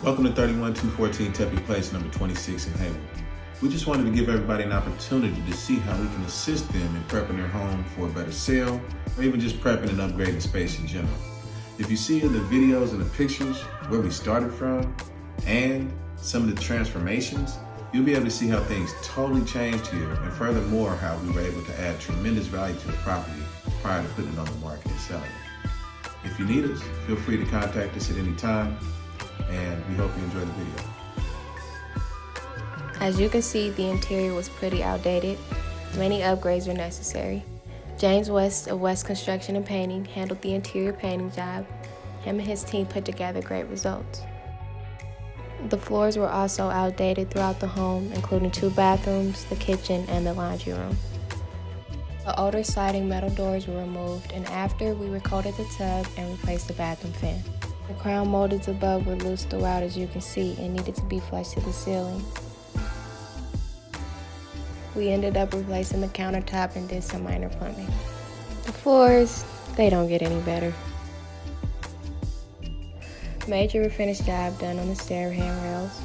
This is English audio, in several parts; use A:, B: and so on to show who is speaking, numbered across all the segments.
A: Welcome to 31214 Tepic Place, number 26 in Hayward. We just wanted to give everybody an opportunity to see how we can assist them in prepping their home for a better sale, or even just prepping and upgrading space in general. If you see in the videos and the pictures where we started from and some of the transformations, you'll be able to see how things totally changed here, and furthermore, how we were able to add tremendous value to the property prior to putting it on the market and selling it. If you need us, feel free to contact us at any time, and we hope you enjoy the video.
B: As you can see, the interior was pretty outdated. Many upgrades were necessary. James West of West Construction and Painting handled the interior painting job. Him and his team put together great results. The floors were also outdated throughout the home, including 2 bathrooms, the kitchen, and the laundry room. The older sliding metal doors were removed, and after, we recoated the tub and replaced the bathroom fan. The crown moldings above were loose throughout, as you can see, and needed to be flush to the ceiling. We ended up replacing the countertop and did some minor plumbing. The floors, they don't get any better. Major refinish job done on the stair handrails.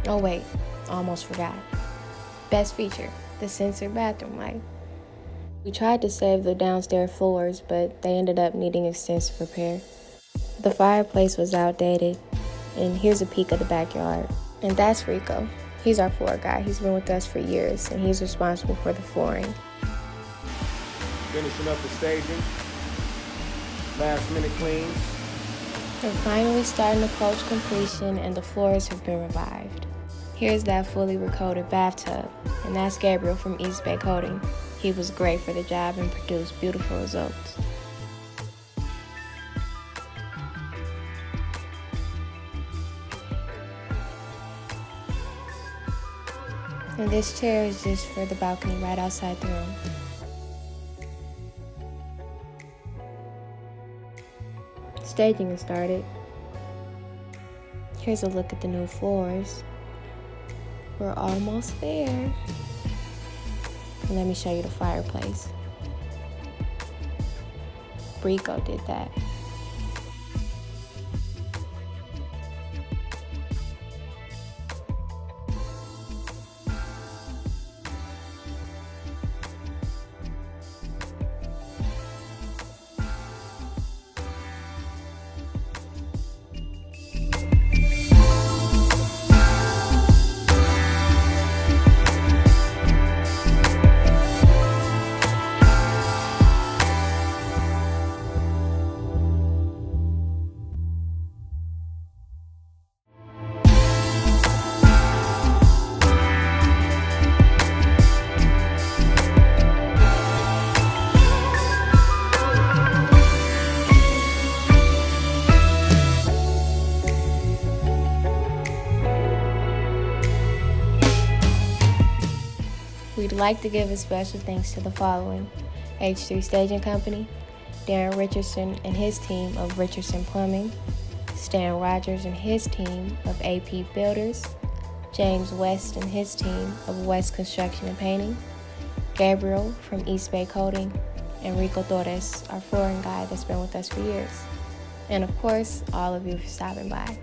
B: Oh wait, almost forgot. Best feature, the sensor bathroom light. We tried to save the downstairs floors, but they ended up needing extensive repair. The fireplace was outdated, and here's a peek of the backyard. And that's Rico. He's our floor guy. He's been with us for years, and he's responsible for the flooring.
C: Finishing up the staging. Last minute cleans.
B: We're finally starting to approach completion, and the floors have been revived. Here's that fully recoated bathtub, and that's Gabriel from East Bay Coating. He was great for the job and produced beautiful results. And this chair is just for the balcony right outside the room. Staging is started. Here's a look at the new floors. We're almost there. And let me show you the fireplace. Rico did that. We'd like to give a special thanks to the following: H3 Staging Company, Darren Richardson and his team of Richardson Plumbing, Stan Rogers and his team of AP Builders, James West and his team of West Construction and Painting, Gabriel from East Bay Coating, and Rico Torres, our flooring guy that's been with us for years. And of course, all of you for stopping by.